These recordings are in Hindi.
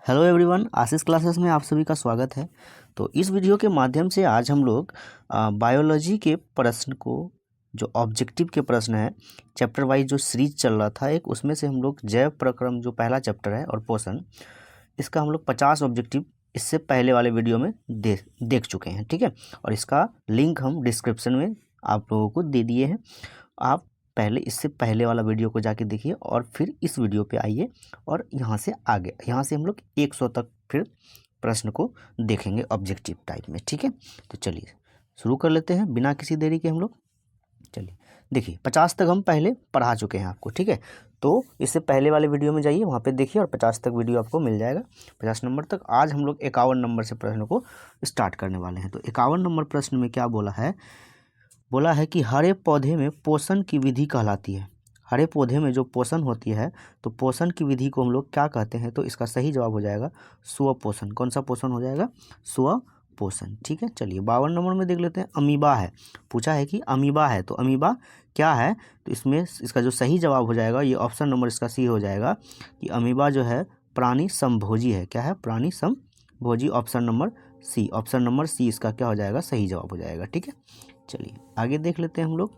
हेलो एवरीवन, आशीष क्लासेस में आप सभी का स्वागत है। तो इस वीडियो के माध्यम से आज हम लोग बायोलॉजी के प्रश्न को, जो ऑब्जेक्टिव के प्रश्न है, चैप्टर वाइज जो सीरीज चल रहा था एक, उसमें से हम लोग जैव प्रक्रम जो पहला चैप्टर है और पोषण, इसका हम लोग 50 ऑब्जेक्टिव इससे पहले वाले वीडियो में देख चुके हैं। ठीक है, और इसका लिंक हम डिस्क्रिप्शन में आप लोगों को दे दिए हैं। आप पहले इससे पहले वाला वीडियो को जाके देखिए और फिर इस वीडियो पे आइए और यहाँ से आगे, यहाँ से हम लोग 100 तक फिर प्रश्न को देखेंगे ऑब्जेक्टिव टाइप में। ठीक है, तो चलिए शुरू कर लेते हैं बिना किसी देरी के हम लोग। चलिए देखिए, 50 तक हम पहले पढ़ा चुके हैं आपको। ठीक है, तो इससे पहले वाले वीडियो में जाइए, वहाँ पे देखिए और 50 तक वीडियो आपको मिल जाएगा, 50 नंबर तक। आज हम लोग 51 नंबर से प्रश्न को स्टार्ट करने वाले हैं। तो 51 नंबर प्रश्न में क्या बोला है कि हरे पौधे में पोषण की विधि कहलाती है। हरे पौधे में जो पोषण होती है, तो पोषण की विधि को हम लोग क्या कहते हैं? तो इसका सही जवाब हो जाएगा स्वपोषण। कौन सा पोषण हो जाएगा? स्वपोषण। ठीक है, चलिए 52 नंबर में देख लेते हैं। अमीबा है, पूछा है कि अमीबा है, तो अमीबा क्या है? तो इसमें इसका जो सही जवाब हो जाएगा, ये ऑप्शन नंबर इसका सी हो जाएगा कि अमीबा जो है प्राणी समभोजी है। क्या है? प्राणी समभोजी। Option number C, option number C इसका क्या हो जाएगा? सही जवाब हो जाएगा। ठीक है, चलिए आगे देख लेते हैं हम लोग।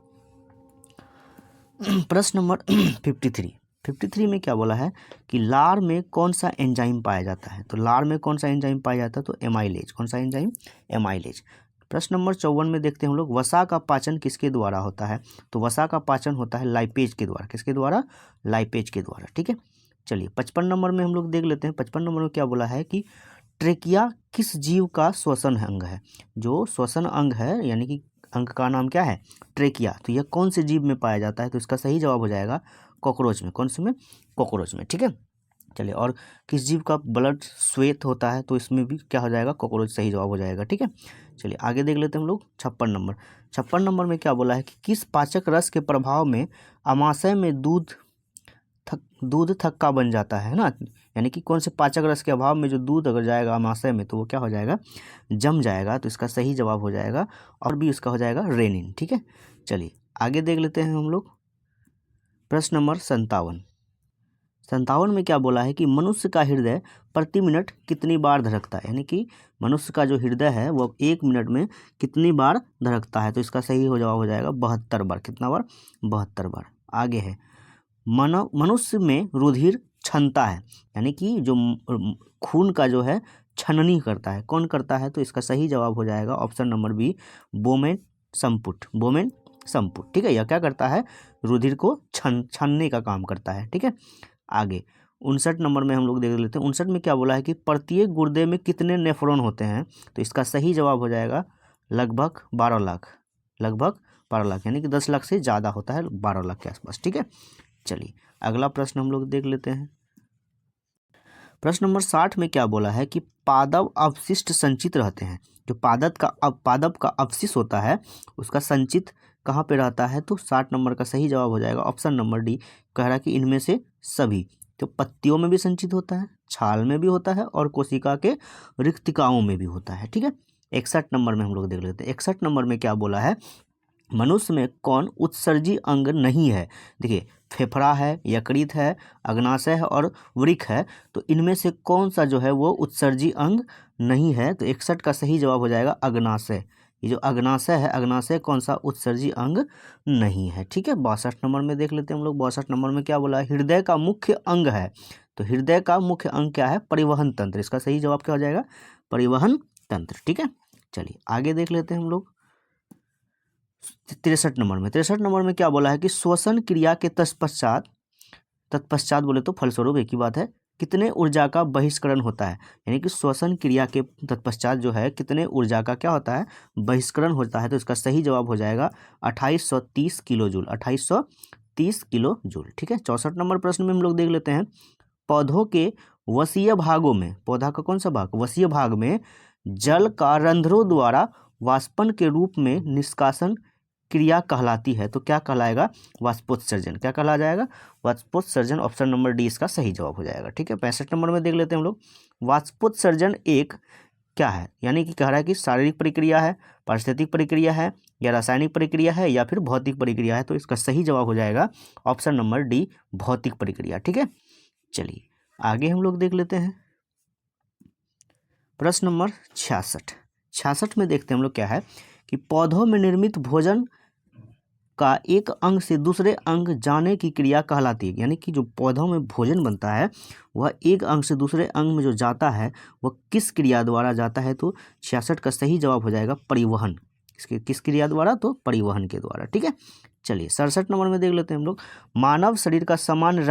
प्रश्न नंबर 53 में क्या बोला है कि लार में कौन सा एंजाइम पाया जाता है? तो लार में कौन सा एंजाइम पाया जाता है? तो एमाइलेज। कौन सा एंजाइम? एमाइलेज। प्रश्न नंबर 54 में देखते हैं हम लोग, वसा का पाचन किसके द्वारा होता है? तो वसा का पाचन होता है लाइपेज के द्वारा। किसके द्वारा? लाइपेज के द्वारा। ठीक है, चलिए 55 नंबर में हम लोग देख लेते हैं। 55 नंबर में क्या बोला है कि ट्रेकिया किस जीव का श्वसन अंग है? जो श्वसन अंग है, यानी कि अंग का नाम क्या है? ट्रेकिया। तो यह कौन से जीव में पाया जाता है? तो इसका सही जवाब हो जाएगा कॉकरोच में। कौन से में? कॉकरोच में। ठीक है, चलिए, और किस जीव का ब्लड श्वेत होता है? तो इसमें भी क्या हो जाएगा? कॉकरोच सही जवाब हो जाएगा। ठीक है, चलिए आगे देख लेते हैं हम लोग। 56 नंबर में क्या बोला है कि किस पाचक रस के प्रभाव में अमाशय में दूध थक्का बन जाता है ना? यानी कि कौन से पाचक रस के अभाव में जो दूध अगर जाएगा अमाशय में, तो वो क्या हो जाएगा? जम जाएगा। तो इसका सही जवाब हो जाएगा, और भी उसका हो जाएगा रेनिन। ठीक है, चलिए आगे देख लेते हैं हम लोग। प्रश्न नंबर 57 में क्या बोला है कि मनुष्य का हृदय प्रति मिनट कितनी बार धड़कता है? यानी कि मनुष्य का जो हृदय है वो 1 मिनट में कितनी बार धड़कता है? तो इसका सही हो जवाब हो जाएगा 72 बार। कितना बार? 72 बार। आगे है, मनुष्य में रुधिर छनता है, यानी कि जो खून का जो है छननी करता है, कौन करता है? तो इसका सही जवाब हो जाएगा ऑप्शन नंबर बी, बोमेन संपुट। बोमेन संपुट। ठीक है, यह क्या करता है? रुधिर को छानने का काम करता है। ठीक है, आगे 59 नंबर में हम लोग देख लेते हैं। 59 में क्या बोला है कि प्रत्येक गुर्दे में कितने नेफ्रॉन होते हैं? तो इसका सही जवाब हो जाएगा लगभग 12 लाख। लगभग 12 लाख, यानी कि 10 लाख से ज़्यादा होता है, 12 लाख के आसपास। ठीक है, चलिए अगला प्रश्न हम लोग देख लेते हैं। प्रश्न नंबर 60 में क्या बोला है कि पादप अवशिष्ट संचित रहते हैं। जो पादप का अवशिष्ट होता है, उसका संचित कहाँ पे रहता है? तो 60 नंबर का सही जवाब हो जाएगा ऑप्शन नंबर डी। कह रहा है कि इनमें से सभी। तो पत्तियों में भी संचित होता है, छाल में भी होता है, और कोशिका के रिक्तिकाओं में भी होता है। ठीक है, 61 नंबर में हम लोग देख लेते हैं। 61 नंबर में क्या बोला है? मनुष्य में कौन उत्सर्जी अंग नहीं है? देखिए, फेफड़ा है, यकृत है, अग्नाशय है और वृक्क है। तो इनमें से कौन सा जो है वो उत्सर्जी अंग नहीं है? तो 61 का सही जवाब हो जाएगा अग्नाशय। ये जो अग्नाशय है, अग्नाशय कौन सा उत्सर्जी अंग नहीं है। ठीक है, 62 नंबर में देख लेते हैं हम लोग। 62 नंबर में क्या बोला है? हृदय का मुख्य अंग है। तो हृदय का मुख्य अंग क्या है? परिवहन तंत्र। इसका सही जवाब क्या हो जाएगा? परिवहन तंत्र। ठीक है, चलिए आगे देख लेते हैं हम लोग। 63 नंबर में क्या बोला है कि श्वसन क्रिया के तत्पश्चात बोले तो फलस्वरूप एक ही बात है, कितने ऊर्जा का बहिष्करण होता है? यानी कि श्वसन क्रिया के तत्पश्चात जो है कितने ऊर्जा का क्या होता है? बहिष्करण होता है। तो इसका सही जवाब हो जाएगा 2830 किलो जूल। 2830 kilo joule. ठीक है, 64 नंबर प्रश्न में हम लोग देख लेते हैं। पौधों के वसीय भागों में, पौधा का कौन सा भाग? वसीय भाग में जल का रंध्रों द्वारा वाष्पन के रूप में निष्कासन क्रिया कहलाती है। तो क्या कहलाएगा? वाष्पोत्सर्जन। क्या कहला जाएगा? वाष्पोत्सर्जन। ऑप्शन नंबर डी इसका सही जवाब हो जाएगा। ठीक है, 65 नंबर में देख लेते हैं हम लोग। वाष्पोत्सर्जन एक क्या है? यानी कि कह रहा है कि शारीरिक प्रक्रिया है, पारिस्थितिक प्रक्रिया है, या रासायनिक प्रक्रिया है, या फिर भौतिक प्रक्रिया है। तो इसका सही जवाब हो जाएगा ऑप्शन नंबर डी, भौतिक प्रक्रिया। ठीक है, चलिए आगे हम लोग देख लेते हैं। प्रश्न नंबर 66 में देखते हैं हम लोग क्या है कि पौधों में निर्मित भोजन का एक अंग से दूसरे अंग जाने की क्रिया कहलाती है। यानी कि जो पौधों में भोजन बनता है वह एक अंग से दूसरे अंग में जो जाता है वह किस क्रिया द्वारा जाता है, तो 66 का सही जवाब हो जाएगा परिवहन। इसके किस क्रिया द्वारा, तो परिवहन के द्वारा। ठीक है, चलिए 67 नंबर में देख लेते हैं हम लोग। मानव शरीर का सामान्य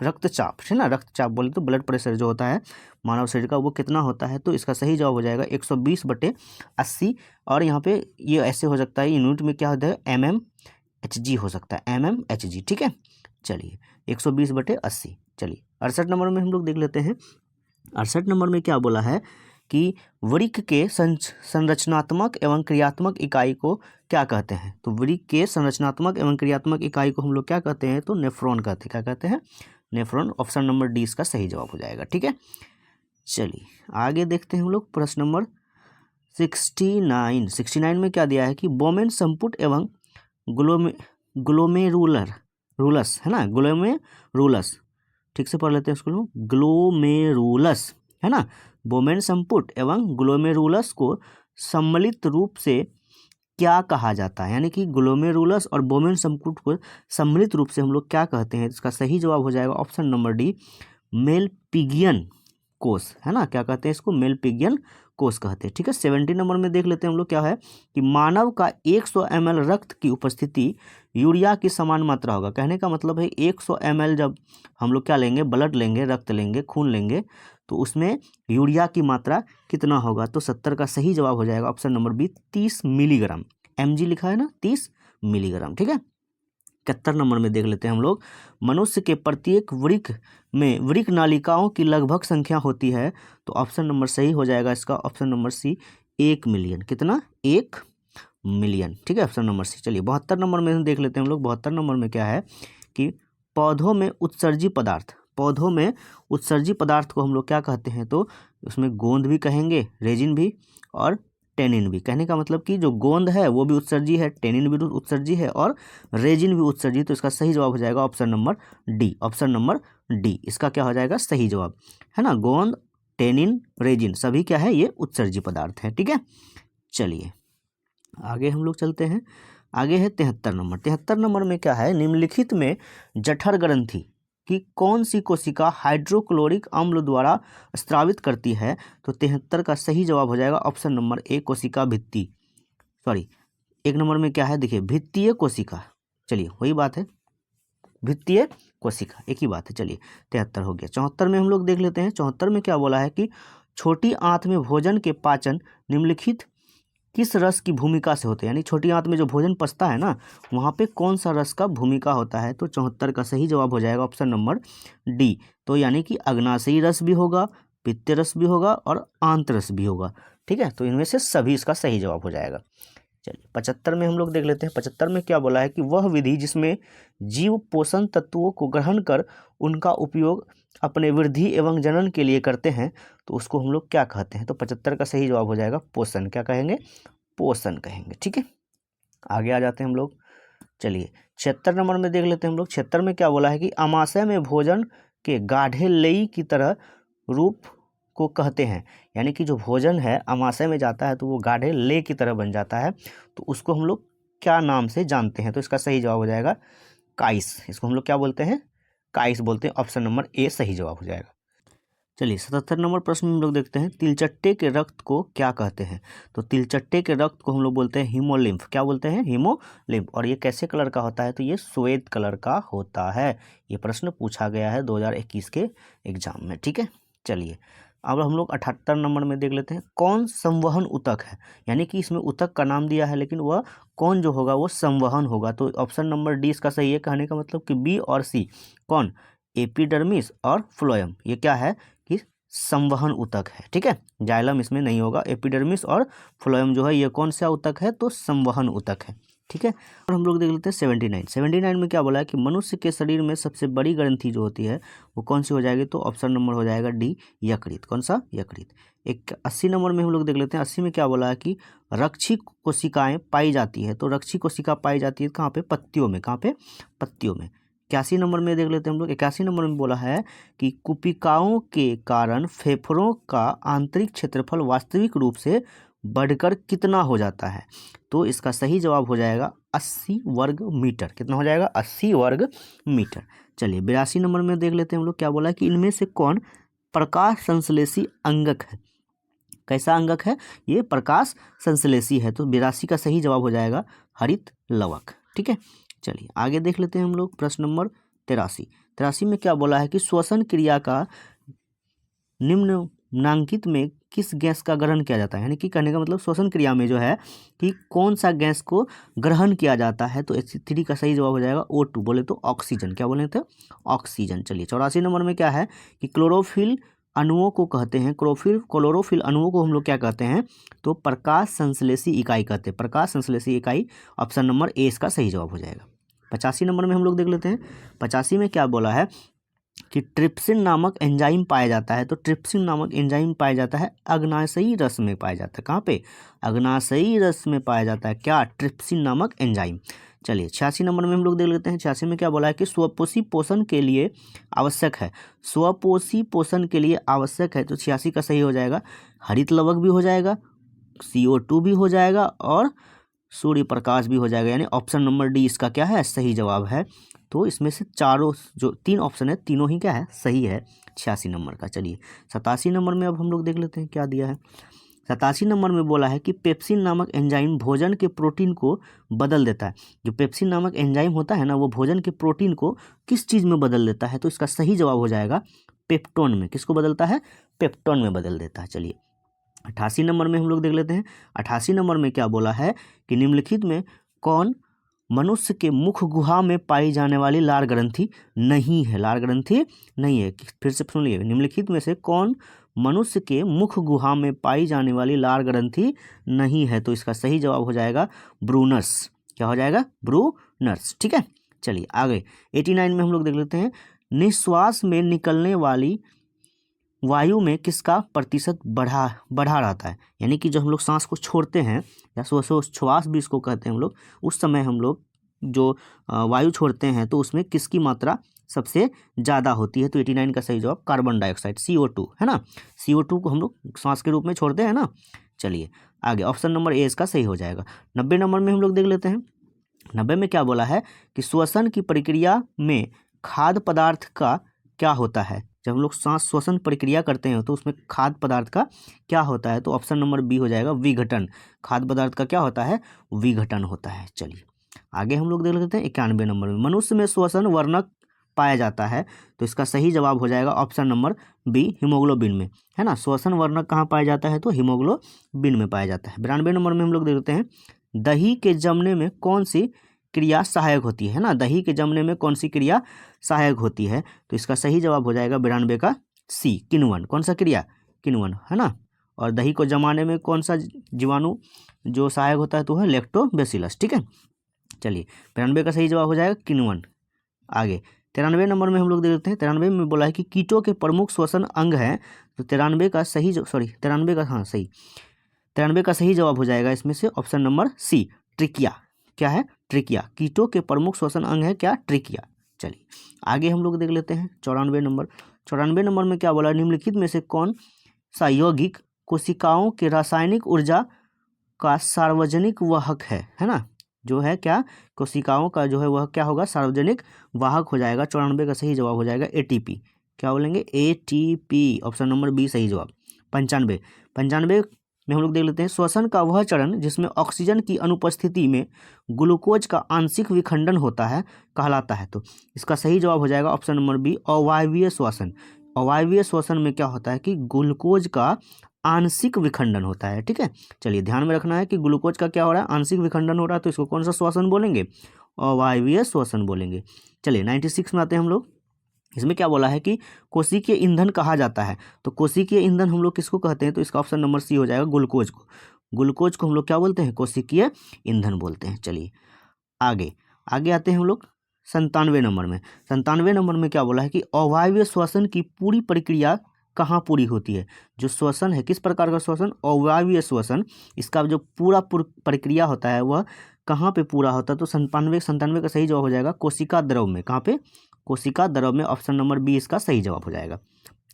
रक्तचाप है ना, रक्तचाप बोले तो ब्लड प्रेशर जो होता है मानव शरीर का वो कितना होता है, तो इसका सही जवाब हो जाएगा 120/80। और यहाँ पे ये ऐसे हो सकता है, यूनिट में क्या होता है mmHg हो सकता है, mmHg। ठीक है, चलिए 120/80। चलिए 68 नंबर में हम लोग देख लेते हैं। 68 नंबर में क्या बोला है कि वृक्क के संरचनात्मक एवं क्रियात्मक इकाई को क्या कहते हैं, तो वृक्क के संरचनात्मक एवं क्रियात्मक इकाई को हम लोग क्या कहते हैं, तो नेफ्रॉन कहते हैं। क्या कहते हैं, नेफ्रॉन। ऑप्शन नंबर डी इसका सही जवाब हो जाएगा। ठीक है, चलिए आगे देखते हैं हम लोग। प्रश्न नंबर 69 में क्या दिया है कि बोमेन संपुट एवं ग्लोमेरुलस है ना, ग्लोमेरुलस, ठीक से पढ़ लेते हैं इसको, ग्लोमेरुलस है ना। बोमेन संपुट एवं ग्लोमेरुलस को सम्मिलित रूप से क्या कहा जाता है, यानी कि ग्लोमेरुलस और बोमेन संपुट को सम्मिलित रूप से हम लोग क्या कहते हैं, इसका सही जवाब हो जाएगा ऑप्शन नंबर डी, मेलपिगियन कोष है ना। क्या कहते हैं इसको, मेलपिगियन कोष कहते हैं। ठीक है, 70 नंबर में देख लेते हैं हम लोग क्या है कि मानव का 100 ml रक्त की उपस्थिति यूरिया की समान मात्रा होगा। कहने का मतलब है 100 ml जब हम लोग क्या लेंगे, ब्लड लेंगे, रक्त लेंगे, खून लेंगे, तो उसमें यूरिया की मात्रा कितना होगा, तो 70 का सही जवाब हो जाएगा option number B, 30 milligram. mg लिखा है ना, 30 मिलीग्राम। ठीक है, 71 नंबर में देख लेते हैं हम लोग। मनुष्य के प्रत्येक वृक्क में वृक्क नालिकाओं की लगभग संख्या होती है, तो ऑप्शन नंबर सही हो जाएगा इसका ऑप्शन नंबर सी, 1 मिलियन। कितना, 1 मिलियन। ठीक है, ऑप्शन नंबर सी। चलिए 72 नंबर में देख लेते हैं हम लोग। 72 नंबर में क्या है कि पौधों में उत्सर्जी पदार्थ को हम लोग क्या कहते हैं, तो उसमें गोंद भी कहेंगे, रेजिन भी और टेनिन भी। कहने का मतलब कि जो गोंद है वो भी उत्सर्जी है, टेनिन भी उत्सर्जी है और रेजिन भी उत्सर्जी। तो इसका सही जवाब हो जाएगा option number D. Option number D इसका क्या हो जाएगा सही जवाब, है ना। गोंद, टेनिन, रेजिन सभी क्या है, ये उत्सर्जी पदार्थ है। ठीक है, चलिए आगे हम लोग चलते हैं। आगे है 73 नंबर। 73 नंबर में क्या है, निम्नलिखित में जठर ग्रंथि कि कौन सी कोशिका हाइड्रोक्लोरिक अम्ल द्वारा स्रावित करती है, तो 73 का सही जवाब हो जाएगा ऑप्शन नंबर ए, कोशिका भित्ति, सॉरी 1 नंबर में क्या है, देखिए भित्तीय कोशिका। चलिए वही बात है, भित्तीय कोशिका एक ही बात है। चलिए 73 हो गया। 74 में हम लोग देख लेते हैं। 74 में क्या बोला है कि छोटी आंत में भोजन के पाचन निम्नलिखित किस रस की भूमिका से होते हैं, यानी छोटी आंत में जो भोजन पचता है ना, वहाँ पे कौन सा रस का भूमिका होता है, तो 74 का सही जवाब हो जाएगा ऑप्शन नंबर डी। तो यानी कि अग्नाशयी रस भी होगा, पित्त रस भी होगा और आंत रस भी होगा। ठीक है, तो इनमें से सभी इसका सही जवाब हो जाएगा। चलिए 75 में हम लोग देख लेते हैं। 75 में क्या बोला है कि वह विधि जिसमें जीव पोषण तत्वों को ग्रहण कर उनका उपयोग अपने वृद्धि एवं जनन के लिए करते हैं, तो उसको हम लोग क्या कहते हैं, तो 75 का सही जवाब हो जाएगा पोषण। क्या कहेंगे, पोषण कहेंगे। ठीक है, आगे आ जाते हैं हम लोग। चलिए 76 नंबर में देख लेते हैं हम लोग। 76 में क्या बोला है कि अमाशय में भोजन के गाढ़े लेई की तरह रूप को कहते हैं, यानी कि जो भोजन है अमाशय में जाता है तो वो गाढ़े ले की तरह बन जाता है, तो उसको हम लोग क्या नाम से जानते हैं, तो इसका सही जवाब हो जाएगा काइस। इसको हम लोग क्या बोलते हैं, काइस बोलते हैं। ऑप्शन नंबर ए सही जवाब हो जाएगा। चलिए 77 नंबर प्रश्न में हम लोग देखते हैं, तिलचट्टे के रक्त को क्या कहते हैं, तो तिलचट्टे के रक्त को हम लोग बोलते हैं हीमोलिम्फ। क्या बोलते हैं, हीमोलिम्फ। और ये कैसे कलर का होता है, तो ये श्वेत कलर का होता है। ये प्रश्न पूछा गया है 2021 के एग्जाम में। ठीक है, चलिए अब हम लोग 78 नंबर में देख लेते हैं, कौन संवहन ऊतक है, यानी कि इसमें ऊतक का नाम दिया है लेकिन वह कौन जो होगा वो संवहन होगा, तो ऑप्शन नंबर डी इसका सही है। कहने का मतलब कि बी और सी कौन, एपिडर्मिस और फ्लोएम, ये क्या है कि संवहन ऊतक है। ठीक है, जाइलम इसमें नहीं होगा। एपिडर्मिस और फ्लोएम जो है ये कौन सा ऊतक है, तो संवहन ऊतक है। ठीक है, और हम लोग देख लेते हैं 79 में क्या बोला है कि मनुष्य के शरीर में सबसे बड़ी ग्रंथि जो होती है वो कौन सी हो जाएगी, तो ऑप्शन नंबर हो जाएगा डी, यकृत। कौन सा, यकृत। 80 नंबर में हम लोग देख लेते हैं। 80 में क्या बोला है कि रक्षी कोशिकाएं पाई जाती है, तो रक्षी कोशिका पाई जाती है कहाँ पे, पत्तियों में। कहाँ पे, पत्तियों में। 81 नंबर में देख लेते हैं हम लोग। 81 नंबर में बोला है कि कुपिकाओं के कारण फेफड़ों का आंतरिक क्षेत्रफल वास्तविक रूप से बढ़कर कितना हो जाता है। तो इसका सही जवाब हो जाएगा 80 वर्ग मीटर। कितना हो जाएगा? 80 वर्ग मीटर। चलिए 82 नंबर में देख लेते हैं हम लोग। क्या बोला है कि इनमें से कौन प्रकाश संश्लेषी अंगक है। कैसा अंगक है? ये प्रकाश संश्लेषी है। तो 82 का सही जवाब हो जाएगा हरित लवक। ठीक है, चलिए आगे देख लेते हैं हम लोग। प्रश्न नंबर 83 में क्या बोला है कि श्वसन क्रिया का निम्नांकित में किस गैस का ग्रहण किया जाता है। यानी कि कहने का मतलब श्वसन क्रिया में जो है कि कौन सा गैस को ग्रहण किया जाता है। तो H3 का सही जवाब हो जाएगा O2। बोले तो ऑक्सीजन। क्या बोले थे? ऑक्सीजन। चलिए 84 नंबर में क्या है कि क्लोरोफिल अणुओं को कहते हैं, क्लोरोफिल अणुओं को हम लोग क्या कहते हैं? तो प्रकाश संश्लेषी इकाई कहते हैं। प्रकाश संश्लेषी इकाई ऑप्शन नंबर ए इसका सही जवाब हो जाएगा। 85 नंबर में हम लोग देख लेते हैं। 85 में क्या बोला है कि ट्रिप्सिन नामक एंजाइम पाया जाता है। तो ट्रिप्सिन नामक एंजाइम पाया जाता है अग्नाशयी रस में पाया जाता है। कहाँ पे? अग्नाशयी रस में पाया जाता है क्या? ट्रिप्सिन नामक एंजाइम। चलिए 86 नंबर में हम लोग देख लेते हैं। 86 में क्या बोला है कि स्वपोषी पोषण के लिए आवश्यक है। स्वपोषी पोषण के लिए आवश्यक है। तो 86 का सही हो जाएगा हरित लवक भी हो जाएगा, CO2 भी हो जाएगा और सूर्य प्रकाश भी हो जाएगा। यानी ऑप्शन नंबर डी इसका क्या है? सही जवाब है। तो इसमें से चारों जो 3 ऑप्शन है तीनों ही क्या है? सही है 86 नंबर का। चलिए 87 नंबर में अब हम लोग देख लेते हैं क्या दिया है। 87 नंबर में बोला है कि पेप्सिन नामक एंजाइम भोजन के प्रोटीन को बदल देता है। जो पेप्सिन नामक एंजाइम होता है ना, वो भोजन के प्रोटीन को किस चीज़ में बदल देता है? तो इसका सही जवाब हो जाएगा पेप्टोन में। किसको बदलता है? पेप्टोन में बदल देता है। चलिए 88 नंबर में हम लोग देख लेते हैं। 88 नंबर में क्या बोला है कि निम्नलिखित में कौन मनुष्य के मुख गुहा में पाई जाने वाली लार ग्रंथि नहीं है। लार ग्रंथि नहीं है। फिर से सुनिए, निम्नलिखित में से कौन मनुष्य के मुख गुहा में पाई जाने वाली लार ग्रंथि नहीं है। तो इसका सही जवाब हो जाएगा ब्रूनर्स। क्या हो जाएगा? ब्रूनर्स। ठीक है, चलिए आगे 89 में हम लोग देख लेते हैं। निश्वास में निकलने वाली वायु में किसका प्रतिशत बढ़ा रहता है। यानी कि जब हम लोग सांस को छोड़ते हैं या श्वास भी इसको कहते हैं हम लोग, उस समय हम लोग जो वायु छोड़ते हैं तो उसमें किसकी मात्रा सबसे ज़्यादा होती है। तो 89 का सही जवाब कार्बन डाइऑक्साइड, CO2 है ना। CO2 को हम लोग सांस के रूप में छोड़ते हैं ना। चलिए आगे ऑप्शन नंबर ए इसका सही हो जाएगा। 90 नंबर में हम लोग देख लेते हैं। 90 में क्या बोला है कि श्वसन की प्रक्रिया में खाद्य पदार्थ का क्या होता है। जब हम लोग सांस श्वसन प्रक्रिया करते हैं तो उसमें खाद्य पदार्थ का क्या होता है। तो ऑप्शन नंबर बी हो जाएगा विघटन। खाद्य पदार्थ का क्या होता है? विघटन होता है। चलिए आगे हम लोग देख लेते हैं 91 नंबर में। मनुष्य में श्वसन वर्णक पाया जाता है। तो इसका सही जवाब हो जाएगा ऑप्शन नंबर बी हीमोग्लोबिन में, है ना। श्वसन वर्णक कहाँ पाया जाता है? तो हीमोग्लोबिन में पाया जाता है। 92 नंबर में हम लोग देखते हैं दही के जमने में कौन सी क्रिया सहायक होती है ना। दही के जमने में कौन सी क्रिया सहायक होती है। तो इसका सही जवाब हो जाएगा 92 का सी, किण्वन। कौन सा क्रिया? किण्वन, है ना। और दही को जमाने में कौन सा जीवाणु जो सहायक होता है तो है लैक्टोबैसिलस। ठीक है, चलिए 92 का सही जवाब हो जाएगा किण्वन। आगे 93 नंबर में हम लोग देखते हैं। 93 में बोला है कि कीटों के प्रमुख श्वसन अंग हैं। तो 93 का सही 93 का सही जवाब हो जाएगा इसमें से ऑप्शन नंबर सी, ट्रिकिया। क्या है? ट्रिकिया। कीटों के प्रमुख श्वसन अंग है क्या? ट्रिकिया। चलिए आगे हम लोग देख लेते हैं 94 नंबर। 94 नंबर में क्या बोला? निम्नलिखित में से कौन सा यौगिक कोशिकाओं के रासायनिक ऊर्जा का सार्वजनिक वाहक है ना। जो है क्या? कोशिकाओं का जो है वह क्या होगा? सार्वजनिक वाहक हो जाएगा। 94 का सही जवाब हो जाएगा ATP। क्या बोलेंगे? ATP। ऑप्शन नंबर बी सही जवाब। 95 में हम लोग देख लेते हैं। श्वसन का वह चरण जिसमें ऑक्सीजन की अनुपस्थिति में ग्लूकोज का आंशिक विखंडन होता है कहलाता है। तो इसका सही जवाब हो जाएगा ऑप्शन नंबर बी, अवायवीय श्वसन। अवायवीय श्वसन में क्या होता है कि ग्लूकोज का आंशिक विखंडन होता है। ठीक है, चलिए ध्यान में रखना है कि ग्लूकोज का क्या हो रहा है? आंशिक विखंडन हो रहा है। तो इसको कौन सा श्वसन बोलेंगे? अवायवीय श्वसन बोलेंगे। चलिए 96 में आते हैं हम लोग। इसमें क्या बोला है कि कोशिकीय ईंधन कहा जाता है। तो कोशिकीय ईंधन हम लोग किसको कहते हैं? तो इसका ऑप्शन नंबर सी हो जाएगा, ग्लूकोज को। ग्लूकोज को हम लोग क्या बोलते हैं? कोशिकीय ईंधन बोलते हैं। चलिए आगे आते हैं हम लोग 97 नंबर में। 97 नंबर में क्या बोला है कि अवायवीय श्वसन की पूरी प्रक्रिया कहाँ पूरी होती है? जो श्वसन है, किस प्रकार का श्वसन? अवायवीय श्वसन। इसका जो पूरा प्रक्रिया होता है वह कहाँ पे पूरा होता है? तो 97 का सही जवाब हो जाएगा कोशिका द्रव में। कहाँ पे? कोशिका द्रव में। ऑप्शन नंबर बी इसका सही जवाब हो जाएगा।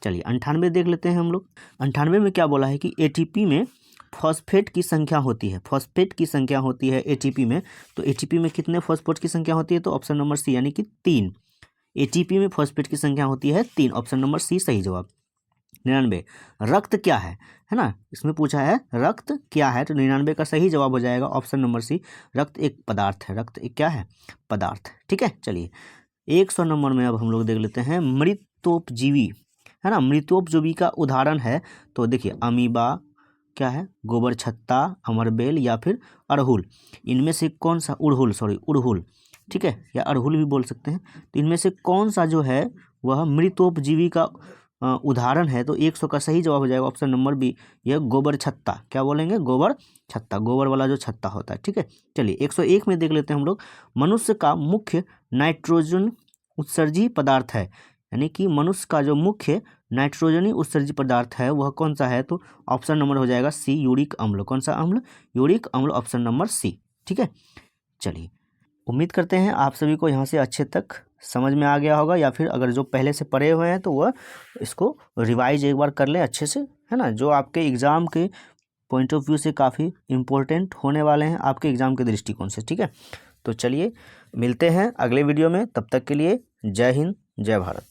चलिए 98 देख लेते हैं हम लोग। 98 में क्या बोला है कि एटीपी में फॉस्फेट की संख्या होती है। फॉस्फेट की संख्या होती है एटीपी में। तो एटीपी में कितने फॉस्फेट की संख्या होती है? तो ऑप्शन नंबर सी यानी कि 3। एटीपी में फॉस्फेट की संख्या होती है 3। ऑप्शन नंबर सी सही जवाब। 99 रक्त क्या है ना? इसमें पूछा है रक्त क्या है, तो 99 का सही जवाब हो जाएगा ऑप्शन नंबर सी। रक्त एक पदार्थ है। रक्त एक क्या है? पदार्थ। ठीक है। चलिए 100 नंबर में अब हम लोग देख लेते हैं मृतोपजीवी, है ना। मृतोपजीवी का उदाहरण है तो देखिए अमीबा, क्या है? गोबर छत्ता, अमरबेल या फिर अड़हुल। इनमें से कौन सा? उड़हुल, ठीक है, या अड़हुल भी बोल सकते हैं। तो इनमें से कौन सा जो है वह मृतोपजीवी का उदाहरण है? तो 100 का सही जवाब हो जाएगा ऑप्शन नंबर बी, यह गोबर छत्ता। क्या बोलेंगे? गोबर छत्ता, गोबर वाला जो छत्ता होता है। ठीक है। चलिए 101 में देख लेते हैं हम लोग। मनुष्य का मुख्य नाइट्रोजन उत्सर्जी पदार्थ है, यानी कि मनुष्य का जो मुख्य नाइट्रोजनी उत्सर्जी पदार्थ है वह कौन सा है? तो ऑप्शन नंबर हो जाएगा सी, यूरिक अम्ल। कौन सा अम्ल? यूरिक अम्ल, ऑप्शन नंबर सी। ठीक है। चलिए उम्मीद करते हैं आप सभी को यहाँ से अच्छे तक समझ में आ गया होगा, या फिर अगर जो पहले से पढ़े हुए हैं तो वह इसको रिवाइज एक बार कर लें अच्छे से, है ना। जो आपके एग्ज़ाम के पॉइंट ऑफ व्यू से काफ़ी इम्पोर्टेंट होने वाले हैं, आपके एग्ज़ाम के दृष्टिकोण से। ठीक है। तो चलिए मिलते हैं अगले वीडियो में, तब तक के लिए जय हिंद, जय भारत।